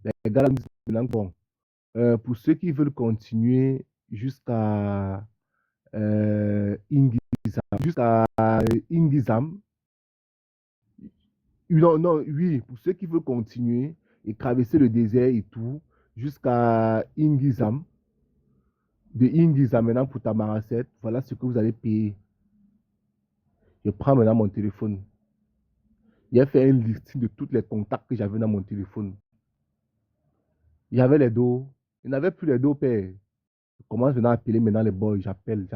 Les gars là me disent maintenant, bon, pour ceux qui veulent continuer jusqu'à Ingizam, jusqu'à Ingizam, non, non, oui, pour ceux qui veulent continuer et traverser le désert et tout, jusqu'à Ingizam, de Ingizam maintenant pour Tamaracet, voilà ce que vous allez payer. Je prends maintenant mon téléphone. J'ai fait un listing de tous les contacts que j'avais dans mon téléphone. Il y avait les dos. Il n'avait plus les dos, père. Je commence maintenant à appeler maintenant les boys. J'appelle.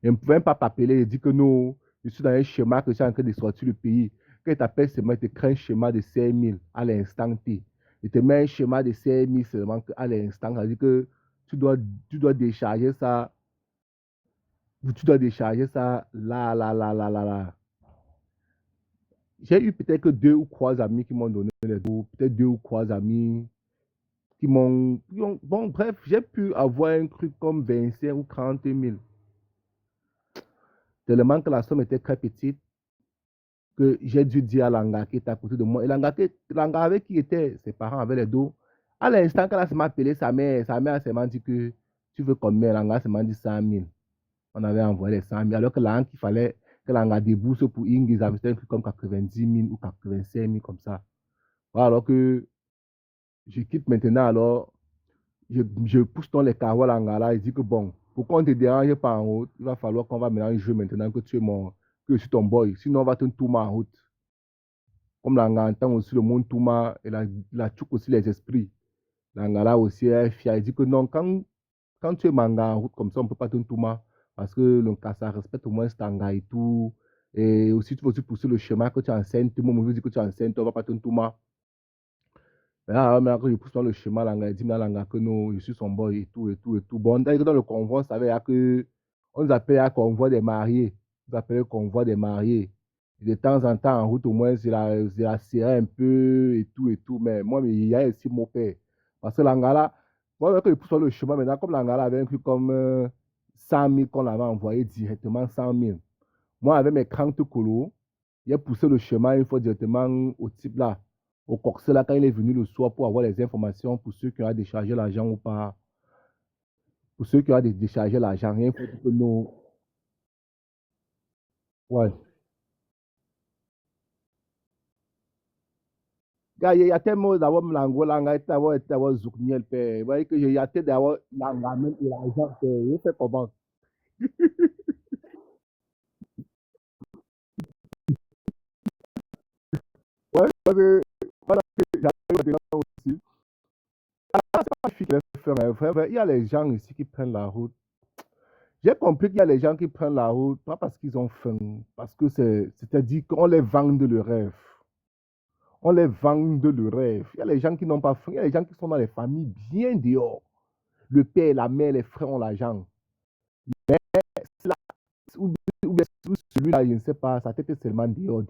Ils ne pouvaient pas m'appeler. Il dit que non, je suis dans un schéma que je suis en train de sortir le pays. Quand il t'appelle seulement, il te crée un schéma de 5 000 à l'instant T. Il te met un schéma de 5 000 seulement à l'instant. Ça veut dire que tu dois décharger ça. Tu dois décharger ça là. J'ai eu peut-être que 2 ou 3 amis qui m'ont donné les dos. Peut-être 2 ou 3 amis bon, bref, j'ai pu avoir un truc comme 25 ou 30 000. Tellement que la somme était très petite que j'ai dû dire à Langa qui était à côté de moi. Et Langa avec qui était, ses parents avaient les dos. À l'instant, quand elle m'a appelé sa mère m'a dit que tu veux combien? Langa m'a dit 100 000. On avait envoyé les 100 000. Alors que Langa, qu'il fallait que Langa débourse pour Ingiza, c'était un truc comme 90 000 ou 85 000 comme ça. Voilà, alors que je quitte maintenant, alors je pousse dans les carreaux à l'angala et dis que bon, pour qu'on ne te dérange pas en route, il va falloir qu'on va maintenant jouer maintenant que tu es que je suis ton boy. Sinon, on va te tourner en route. Comme l'angala entend aussi le monde tourma et la tchouk aussi les esprits. L'angala aussi est fier. Il dit que non, quand tu es manga en route comme ça, on ne peut pas te tourner parce que le ça respecte au moins cet anga et tout. Et aussi, tu vas aussi pousser le chemin que tu es enceinte. Tout le monde me dit que tu es enceinte, on ne va pas te tourner. Maintenant, quand je pousse dans le chemin, il dit que non, je suis son boy et tout, et tout, et tout. Bon, dans le convoi, on savait que on nous appelait un convoi des mariés. On nous appelait convoi des mariés. Et de temps en temps, en route, au moins, c'est la serré un peu et tout, et tout. Mais moi, il y a aussi mon père. Parce que l'Angala, moi, quand je pousse dans le chemin, maintenant, comme l'Angala avait un truc comme 100 000 qu'on avait envoyé directement, 100 000. Moi, avec mes 30 colos, j'ai poussé le chemin une fois directement au type là, au corset là, quand il est venu le soir pour avoir les informations pour ceux qui ont déchargé l'argent ou pas. Pour ceux qui ont déchargé l'argent, rien faut dire que nous. Ouais. Gars, il y a tellement d'avoir l'angola, d'avoir zoukniel, père. Vous voyez que il y a tellement d'avoir l'angamène et l'argent, père. Il fait comment? Ouais, parce que voilà, j'arrive maintenant aussi. Ah, c'est pas suffit de faire un vrai. Il y a les gens ici qui prennent la route. J'ai compris qu'il y a les gens qui prennent la route, pas parce qu'ils ont faim, parce que c'est-à-dire qu'on les vend de le rêve. On les vend de le rêve. Il y a les gens qui n'ont pas faim, il y a les gens qui sont dans les familles bien dehors. Le père, la mère, les frères ont l'argent. Là, ou, ou celui-là, je ne sais pas, sa tête est seulement dehors.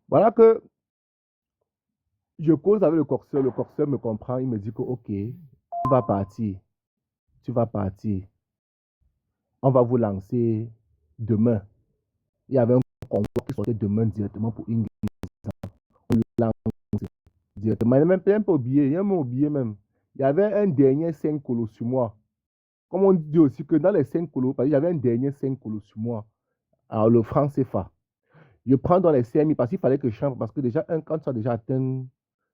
Voilà que je cause avec le corseur me comprend, il me dit que ok, vas partir, tu vas partir, on va vous lancer demain. Il y avait un convoi qui sortait demain directement pour Ingrid. On lance directement. Il n'y a même pas oublié, il n'y a même oublié même. Il y avait un dernier 5 colos sur moi. Comme on dit aussi que dans les 5 colos, il y avait un dernier 5 colos sur moi. Alors le franc CFA. Je prends dans les CMI parce qu'il fallait que je change. Parce que déjà, quand tu as déjà atteint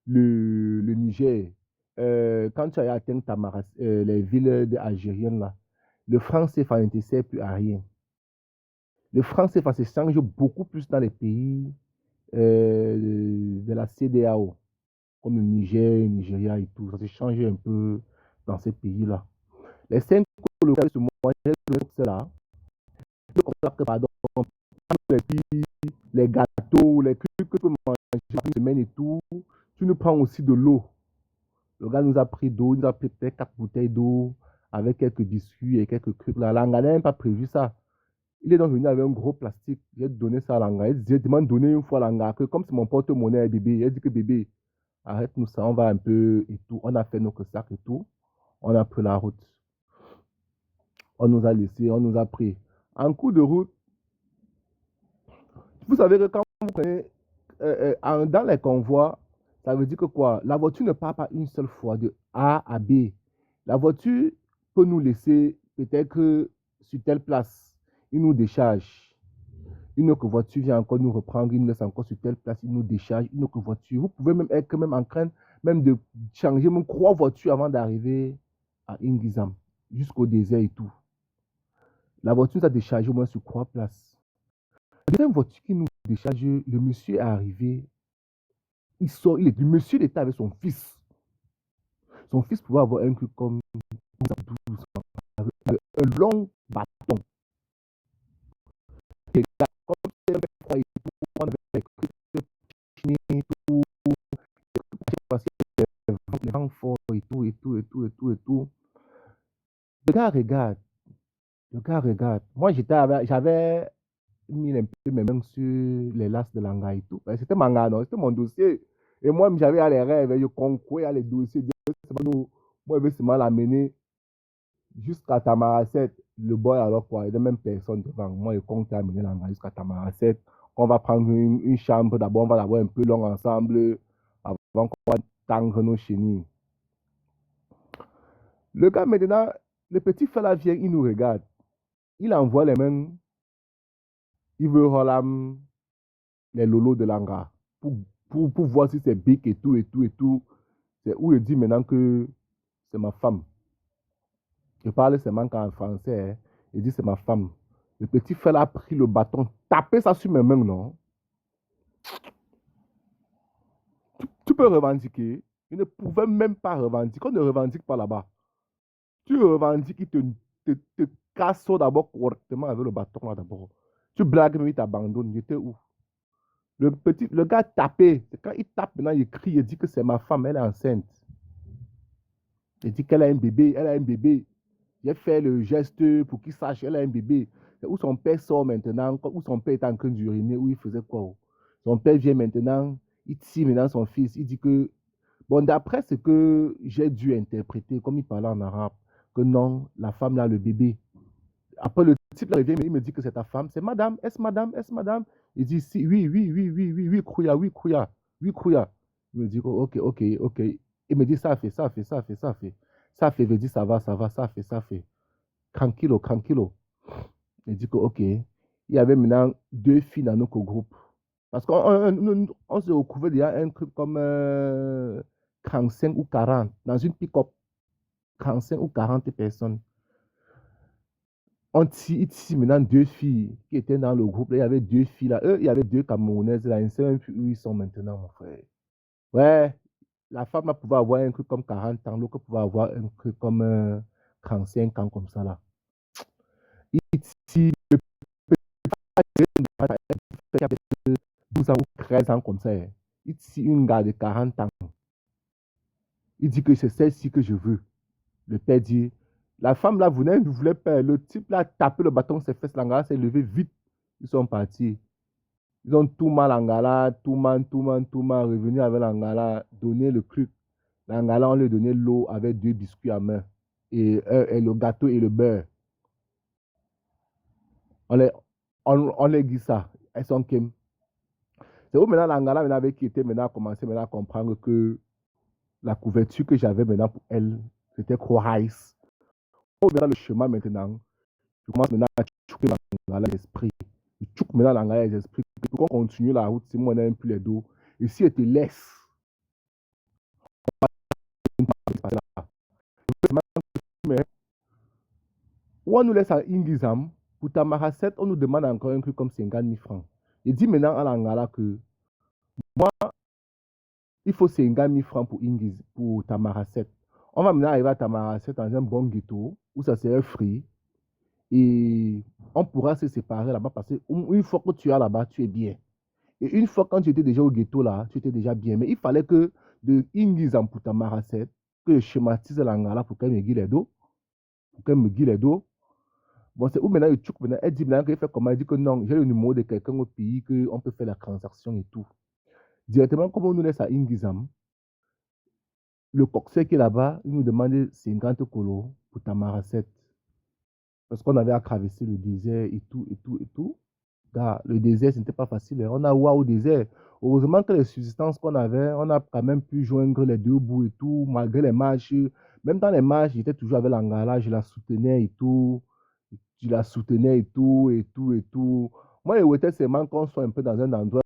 le Niger, quand tu as atteint les villes algériennes, là, le franc CFA ne te sert plus à rien. Le franc CFA se change beaucoup plus dans les pays de la CEDEAO, comme le Niger, le Nigeria et tout. Ça se change un peu dans ces pays-là. Les 5 locaux de moi, j'ai donné là. Pardon, les gâteaux, les trucs que tu peux manger une semaine et tout. Tu nous prends aussi de l'eau. Le gars nous a pris d'eau, il nous a pris peut-être 4 bouteilles d'eau avec quelques biscuits et quelques trucs là. L'Angana n'a même pas prévu ça. Il est donc venu avec un gros plastique. J'ai donné ça à l'Anga. J'ai demandé de donner une fois à l'Anga que comme c'est mon porte-monnaie bébé, il a dit que bébé, arrête-nous ça, on va un peu et tout. On a fait nos sacs et tout. On a pris la route. On nous a laissé, on nous a pris. En cours de route, vous savez que quand vous prenez dans les convois, Ça veut dire que quoi? La voiture ne part pas une seule fois de A à B. La voiture peut nous laisser peut-être que sur telle place, il nous décharge. Une autre voiture vient encore nous reprendre, il nous laisse encore sur telle place, il nous décharge. Une autre voiture. Vous pouvez même être même en train même de changer même 3 voitures avant d'arriver à Ingizam, jusqu'au désert et tout. La voiture a déchargé au moins sur 3 places. La deuxième voiture qui nous décharge, le monsieur est arrivé. Il sort, le monsieur était avec son fils. Son fils pouvait avoir un truc comme 12 ans, avec un long bâton. Et là, comme c'était froid et tout, on avait tout, parce que les vents forts et tout, et tout, et tout, et tout, et tout. Le gars regarde, le gars regarde. Moi, j'avais mis un peu mes mains sur les lasses de l'anga et tout. C'était mon gars, non, c'était mon dossier. Et moi, j'avais les rêves, je concourais les dossiers. Moi, je vais seulement l'amener jusqu'à Tamaracet. Le boy, alors quoi, il n'y a même personne devant. Moi, je compte amener l'anga jusqu'à Tamaracet. On va prendre une chambre. D'abord, on va l'avoir un peu long ensemble avant qu'on va tendre nos chenilles. Le gars, maintenant, le petit frère là vient, il nous regarde. Il envoie les mains. Il veut Rolam les lolos de l'anga pour voir si c'est big et tout, et tout, et tout. C'est où il dit maintenant que c'est ma femme. Je parle seulement en français. Hein. Il dit c'est ma femme. Le petit frère a pris le bâton, tapé ça sur mes mains, non? Tu peux revendiquer. Il ne pouvait même pas revendiquer. On ne revendique pas là-bas. Tu revendiques, il te casse d'abord correctement avec le bâton là d'abord. Tu blagues, mais il t'abandonne. J'étais où? Le gars tapé. Quand il tape, maintenant, il crie, il dit que c'est ma femme, elle est enceinte. Il dit qu'elle a un bébé, elle a un bébé. J'ai fait le geste pour qu'il sache qu'elle a un bébé. C'est où son père sort maintenant, où son père est en train d'uriner, où il faisait quoi? Son père vient maintenant, il tire maintenant son fils. Il dit que, bon, d'après ce que j'ai dû interpréter, comme il parlait en arabe, que non, la femme là, le bébé. Après, le type là, il vient, il me dit que c'est ta femme. C'est madame, est-ce madame, est-ce madame? Il dit, si, oui, oui, oui, oui, oui, oui, Krouya, oui, Krouya, oui, Krouya. Il me dit, oh, ok, ok, ok. Il me dit, ça fait, ça fait, ça fait, ça fait. Ça fait, il dit, ça va, ça fait, ça fait. Tranquillo, tranquillo. Il dit que, ok. Il y avait maintenant 2 filles dans notre groupe. Parce qu'on se retrouvait déjà un truc comme 35 ou 40 dans une pick-up. 35 ou 40 personnes. Il tire maintenant 2 filles qui étaient dans le groupe. Là, il y avait 2 filles là. Eux, il y avait 2 Camerounaises là. Je ne sais même plus où ils sont maintenant, mon frère. Ouais, la femme là, pouvait avoir un truc comme 40 ans, l'autre pouvait avoir un truc comme 35 ans, comme ça là. Il tire le petit 12 ans ou 13 ans comme ça. Hein. Il tire une gars de 40 ans. Il dit que c'est celle-ci que je veux. Le père dit, la femme là ne voulait pas. Le type là a tapé le bâton, ses fesses, l'angala s'est levé vite. Ils sont partis. Ils ont tout mal l'angala, tout mal, revenu avec l'angala, donné le truc. L'angala, on lui a donné l'eau avec 2 biscuits à main. Et le gâteau et le beurre. On les dit ça. Elles sont kim. C'est où maintenant l'angala avait quitté, maintenant a commencé maintenant à comprendre que la couverture que j'avais maintenant pour elle, c'était Croix. On verra le chemin maintenant. Je commence maintenant à choquer l'angala l'esprit. Je choque maintenant l'angala les esprits. Pour qu'on continue la route, si moi on n'aime plus les dos. Et si elle te laisse, mais ou on nous laisse à Ingizam, pour Tamara 7, on nous demande encore un truc comme 50 000 francs. Il dit maintenant à l'angala que moi, il faut 50 000 francs pour Tamara 7. On va maintenant arriver à Tamara 7 dans un bon ghetto où ça serait free. Et on pourra se séparer là-bas parce qu'une fois que tu es là-bas, tu es bien. Et une fois quand tu étais déjà au ghetto là, tu étais déjà bien. Mais il fallait que de Ingizam pour Tamara 7, que je schématise l'angala pour qu'elle me guide les dos. Pour qu'elle me guide les dos. Bon, c'est où maintenant, elle dit maintenant qu'elle fait comment? Elle dit que non, j'ai le numéro de quelqu'un au pays, qu'on peut faire la transaction et tout. Directement, comme on nous laisse à Ingizam, le coxeur qui est là-bas, il nous demande 50 colos pour Tamara 7. Parce qu'on avait à traverser le désert et tout, et tout, et tout. Gars, le désert, ce n'était pas facile, hein. On a oué au désert. Heureusement que les subsistances qu'on avait, on a quand même pu joindre les deux bouts et tout, malgré les marches. Même dans les marches, j'étais toujours avec l'angala, je la soutenais et tout. Je la soutenais et tout, et tout, et tout. Moi, je souhaitais seulement qu'on soit un peu dans un endroit